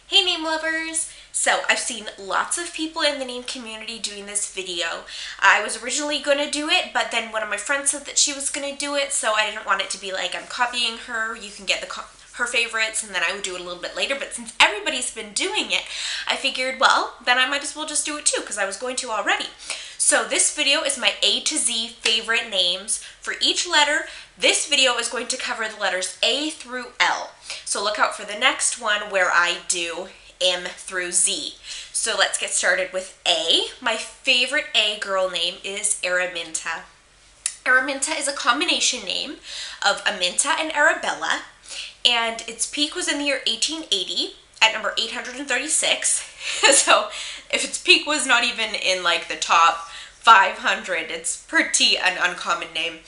Hey name lovers! So I've seen lots of people in the name community doing this video. I was originally going to do it, but then one of my friends said that she was going to do it, so I didn't want it to be like I'm copying her. You can get her favorites and then I would do it a little bit later, but since everybody's been doing it, I figured, well, then I might as well just do it too because I was going to already. So this video is my A to Z favorite names. For each letter, this video is going to cover the letters A through L. So look out for the next one where I do M through Z. So let's get started with A. My favorite A girl name is Araminta. Araminta is a combination name of Aminta and Arabella, and its peak was in the year 1880 at number 836. So if its peak was not even in like the top 500, it's pretty an uncommon name.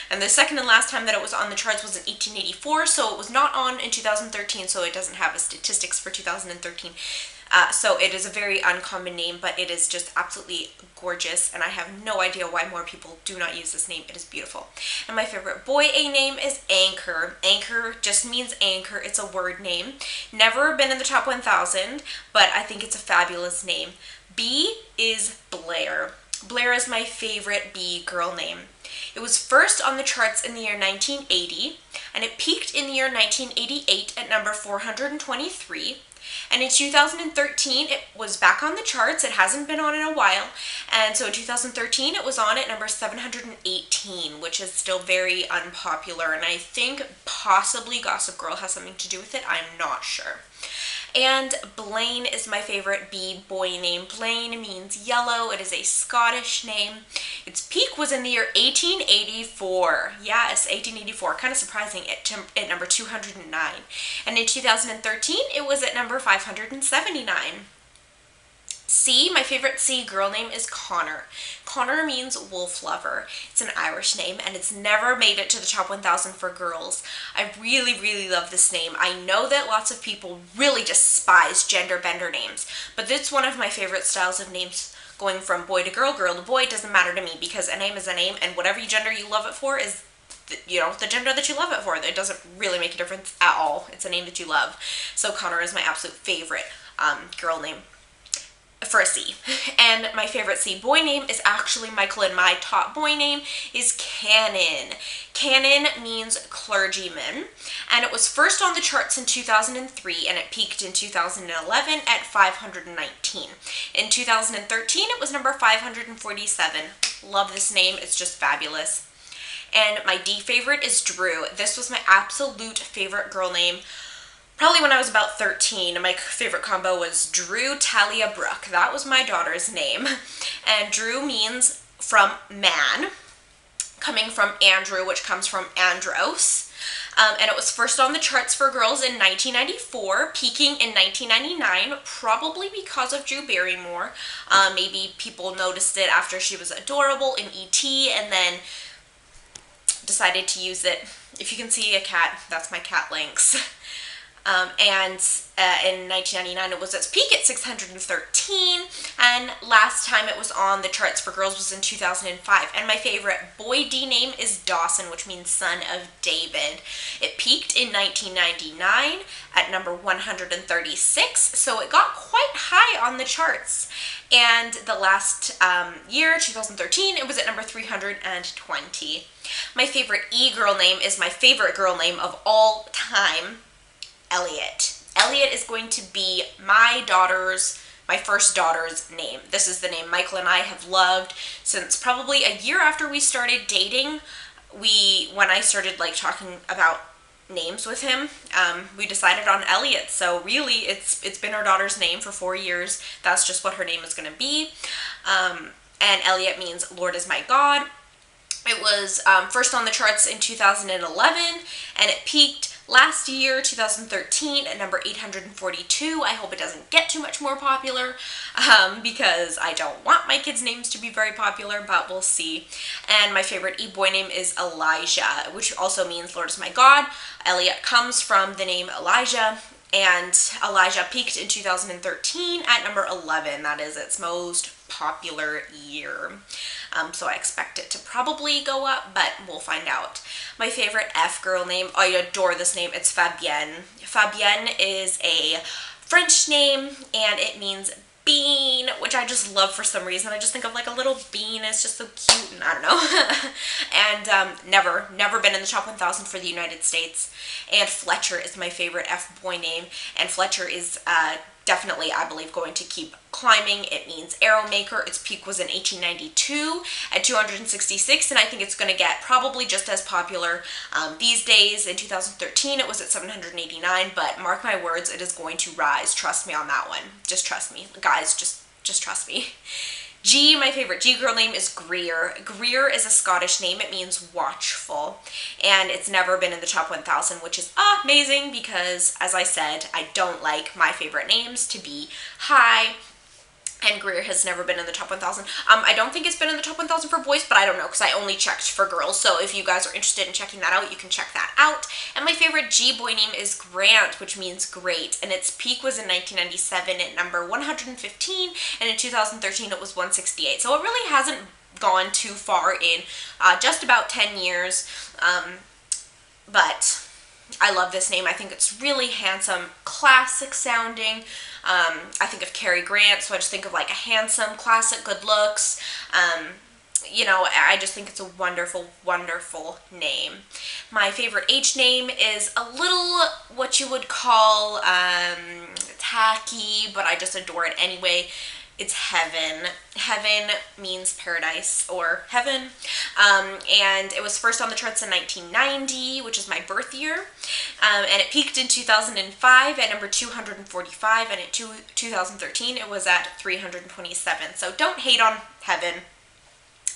And the second and last time that it was on the charts was in 1884, so it was not on in 2013, so it doesn't have a statistics for 2013. So it is a very uncommon name, but it is just absolutely gorgeous, and I have no idea why more people do not use this name. It is beautiful. And my favorite boy A name is Anchor. Anchor just means anchor. It's a word name. Never been in the top 1,000, but I think it's a fabulous name. B is Blair. Blair is my favorite B girl name. It was first on the charts in the year 1980, and it peaked in the year 1988 at number 423. And in 2013, it was back on the charts. It hasn't been on in a while. And so in 2013, it was on at number 718, which is still very unpopular. And I think possibly Gossip Girl has something to do with it. I'm not sure. And Blaine is my favorite B boy name. Blaine means yellow. It is a Scottish name. Its peak was in the year 1884. Yes, 1884. Kind of surprising at number 209. And in 2013, it was at number 579. C, my favorite C girl name is Connor. Connor means wolf lover. It's an Irish name, and it's never made it to the top 1,000 for girls. I really love this name. I know that lots of people really despise gender bender names, but it's one of my favorite styles of names, going from boy to girl, girl to boy. It doesn't matter to me because a name is a name, and whatever gender you love it for is the gender that you love it for. It doesn't really make a difference at all. It's a name that you love. So Connor is my absolute favorite girl name for a C. And my favorite C boy name is actually Michael, and my top boy name is Canon. Canon means clergyman, and it was first on the charts in 2003, and it peaked in 2011 at 519. In 2013, it was number 547. Love this name. It's just fabulous. And my D favorite is Drew. This was my absolute favorite girl name. Probably when I was about 13, my favorite combo was Drew Talia Brooke. That was my daughter's name. And Drew means from man, coming from Andrew, which comes from Andros. And it was first on the charts for girls in 1994, peaking in 1999, probably because of Drew Barrymore. Maybe people noticed it after she was adorable in E.T. and then decided to use it. If you can see a cat, that's my cat Lynx. In 1999, it was its peak at 613, and last time it was on the charts for girls was in 2005. And my favorite boy D name is Dawson, which means son of David. It peaked in 1999 at number 136, so it got quite high on the charts. And the last year, 2013, it was at number 320. My favorite E girl name is my favorite girl name of all time, Elliot. Elliot is going to be my first daughter's name. This is the name Michael and I have loved since probably a year after we started dating. When I started like talking about names with him, we decided on Elliot. So really, it's been our daughter's name for 4 years. That's just what her name is going to be. And Elliot means Lord is my God. It was first on the charts in 2011, and it peaked last year, 2013, at number 842. I hope it doesn't get too much more popular because I don't want my kids' names to be very popular, but we'll see. And my favorite E-boy name is Elijah, which also means Lord is my God. Elliot comes from the name Elijah, and Elijah peaked in 2013 at number 11. That is its most popular year. So I expect it to probably go up, but we'll find out. My favorite F girl name, I adore this name, it's Fabienne. Fabienne is a French name, and it means bean, which I just love for some reason. I just think of like a little bean. It's just so cute, and I don't know. And never been in the top 1,000 for the United States. And Fletcher is my favorite F-boy name, and Fletcher is definitely, I believe, going to keep climbing. It means arrow maker. Its peak was in 1892 at 266, and I think it's going to get probably just as popular these days. In 2013, it was at 789, but mark my words, it is going to rise. Trust me on that one. Just trust me. Guys, just trust me. G, my favorite G girl name is Greer. Greer is a Scottish name. It means watchful, and it's never been in the top 1,000, which is amazing because, as I said, I don't like my favorite names to be high, and Greer has never been in the top 1,000. I don't think it's been in the top 1,000 for boys, but I don't know because I only checked for girls. So if you guys are interested in checking that out, you can check that out. And my favorite G-boy name is Grant, which means great. And its peak was in 1997 at number 115, and in 2013 it was 168. So it really hasn't gone too far in just about 10 years. But I love this name. I think it's really handsome, classic sounding. I think of Cary Grant, so I just think of like a handsome, classic, good looks. You know, I just think it's a wonderful, wonderful name. My favorite H name is a little what you would call tacky, but I just adore it anyway. It's Heaven. Heaven means paradise or heaven. And it was first on the charts in 1990, which is my birth year. And it peaked in 2005 at number 245, and in 2013 it was at 327. So don't hate on Heaven.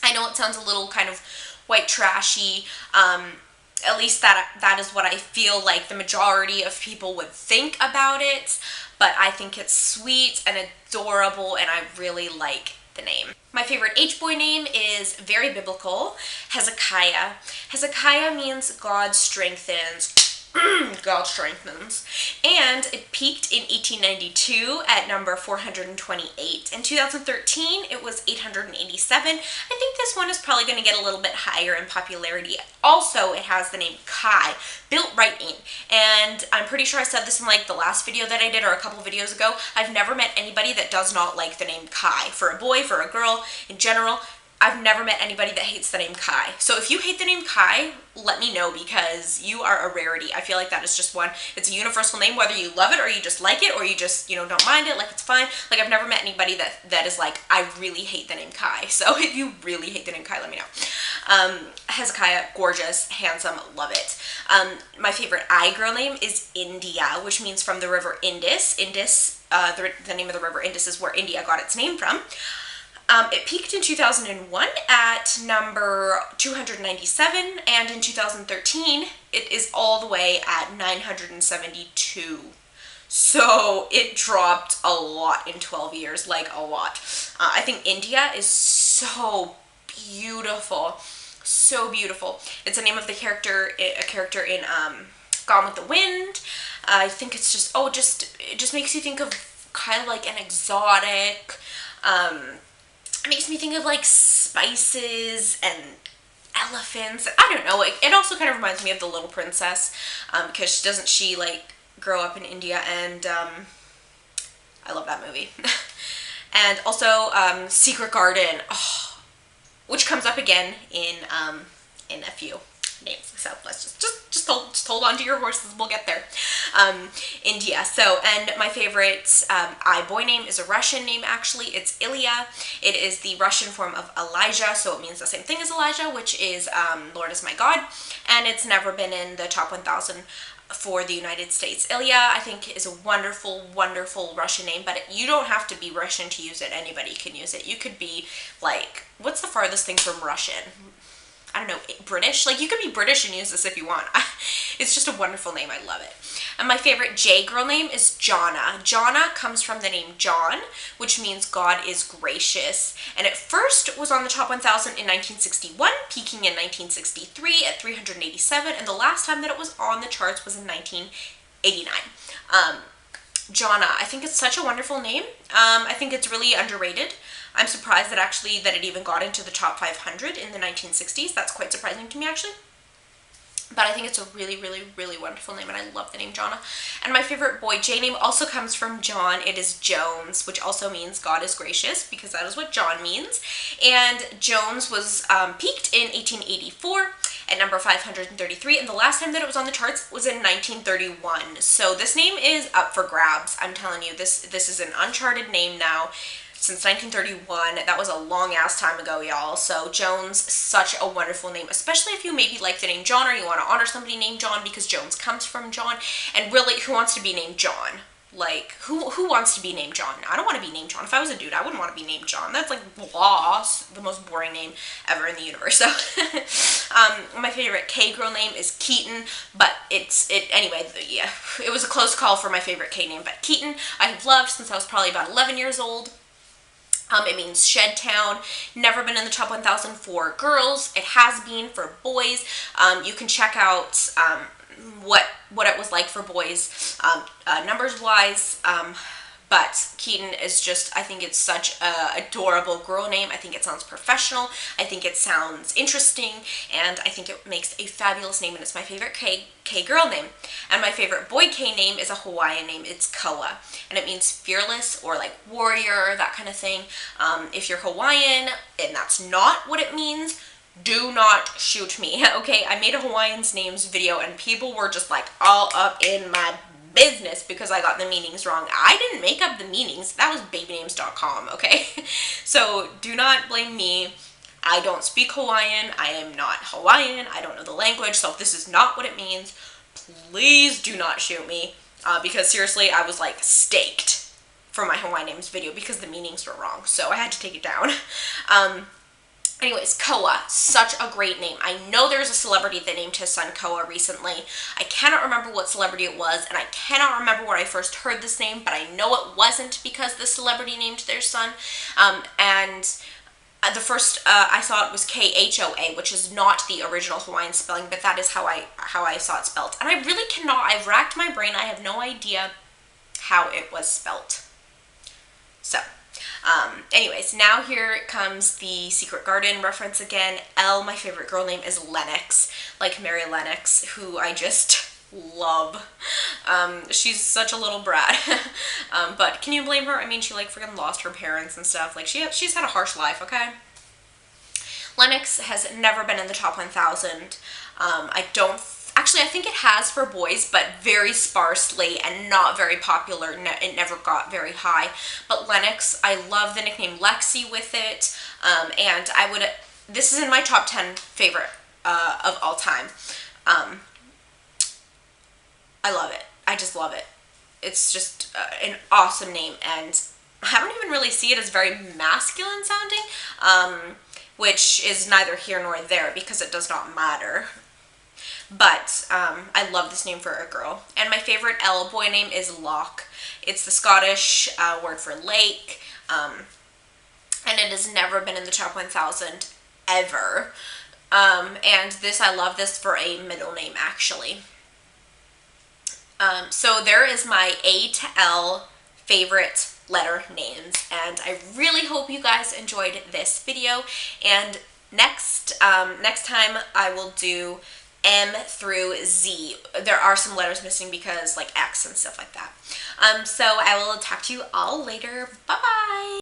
I know it sounds a little kind of white trashy. At least that is what I feel like the majority of people would think about it. But I think it's sweet and adorable, and I really like the name. My favorite H-boy name is very biblical, Hezekiah. Hezekiah means God strengthens. God strengthens. And it peaked in 1892 at number 428. In 2013, it was 887. I think this one is probably going to get a little bit higher in popularity. Also, it has the name Kai, built right in. And I'm pretty sure I said this in like the last video that I did or a couple videos ago. I've never met anybody that does not like the name Kai. For a boy, for a girl, in general, I've never met anybody that hates the name Kai. So if you hate the name Kai, let me know because you are a rarity. I feel like that is just one. It's a universal name, whether you love it or you just like it or you just, you know, don't mind it, like it's fine. Like I've never met anybody that is like, I really hate the name Kai. So if you really hate the name Kai, let me know. Hezekiah, gorgeous, handsome, love it. My favorite I girl name is India, which means from the river Indus. Indus, the name of the river Indus is where India got its name from. It peaked in 2001 at number 297, and in 2013, it is all the way at 972. So it dropped a lot in 12 years, like a lot. I think India is so beautiful, so beautiful. It's the name of the character, a character in Gone with the Wind. I think it's just, it just makes you think of kind of like an exotic, it makes me think of like spices and elephants. I don't know. It also kind of reminds me of The Little Princess because doesn't she like grow up in India, and I love that movie. And also Secret Garden, which comes up again in a few names. So let's just hold on to your horses. We'll get there. India. So, and my favorite boy name is a Russian name, actually. It's Ilya. It is the Russian form of Elijah, so it means the same thing as Elijah, which is Lord is my God. And it's never been in the top 1,000 for the United States. Ilya, I think, is a wonderful, wonderful Russian name, but you don't have to be Russian to use it. Anybody can use it. You could be, like, what's the farthest thing from Russian? I don't know, British? Like, you could be British and use this if you want. It's just a wonderful name. I love it. And my favorite J girl name is Jonna. Jonna comes from the name John, which means God is gracious. And it first was on the top 1,000 in 1961, peaking in 1963 at 387. And the last time that it was on the charts was in 1989. Jonna, I think it's such a wonderful name. I think it's really underrated. I'm surprised that it even got into the top 500 in the 1960s. That's quite surprising to me, actually. But I think it's a really, really, really wonderful name, and I love the name Jonna. And my favorite boy J name also comes from John. It is Jones, which also means God is gracious, because that is what John means. And Jones was peaked in 1884 at number 533, and the last time that it was on the charts was in 1931. So this name is up for grabs. I'm telling you, this is an uncharted name now. Since 1931. That was a long ass time ago, y'all. So Jones, such a wonderful name, especially if you maybe like the name John, or you want to honor somebody named John, because Jones comes from John. And really, who wants to be named John? Like, who wants to be named John? I don't want to be named John. If I was a dude, I wouldn't want to be named John. That's like blah, the most boring name ever in the universe. So my favorite K girl name is Keaton, but anyway, yeah, it was a close call for my favorite K name, but Keaton I have loved since I was probably about 11 years old. It means shed town. Never been in the top 1,000 for girls. It has been for boys. You can check out what it was like for boys numbers wise. But Keaton is just, I think it's such a adorable girl name. I think it sounds professional. I think it sounds interesting. And I think it makes a fabulous name. And it's my favorite K girl name. And my favorite boy K name is a Hawaiian name. It's Koa. And it means fearless, or like warrior, that kind of thing. If you're Hawaiian and that's not what it means, do not shoot me. Okay, I made a Hawaiians names video and people were just like all up in my business because I got the meanings wrong. I didn't make up the meanings. That was babynames.com, okay? So do not blame me. I don't speak Hawaiian. I am not Hawaiian. I don't know the language. So if this is not what it means, please do not shoot me. Because seriously, I was like staked for my Hawaiian names video because the meanings were wrong. So I had to take it down. Anyways, Koa, such a great name. I know there's a celebrity that named his son Koa recently. I cannot remember what celebrity it was, and I cannot remember where I first heard this name, but I know it wasn't because the celebrity named their son. The first I saw it was Khoa, which is not the original Hawaiian spelling, but that is how I saw it spelled. And I really cannot, I've racked my brain, I have no idea how it was spelt. So, anyways, now here comes the Secret Garden reference again. Elle, my favorite girl name, is Lennox, like Mary Lennox, who I just love. She's such a little brat. But can you blame her? I mean, she like freaking lost her parents and stuff. Like she's had a harsh life, okay? Lennox has never been in the top 1,000. Actually, I think it has for boys, but very sparsely and not very popular. It never got very high. But Lennox, I love the nickname Lexi with it. And this is in my top 10 favorite of all time. I love it. I just love it. It's just an awesome name, and I don't even really see it as very masculine sounding, which is neither here nor there because it does not matter. But I love this name for a girl. And my favorite Elle boy name is Loch. It's the Scottish word for lake, and it has never been in the top 1,000 ever. And I love this for a middle name, actually. So there is my A to L favorite letter names, and I really hope you guys enjoyed this video. And next time I will do M through Z. There are some letters missing because like X and stuff like that. So I will talk to you all later. Bye bye.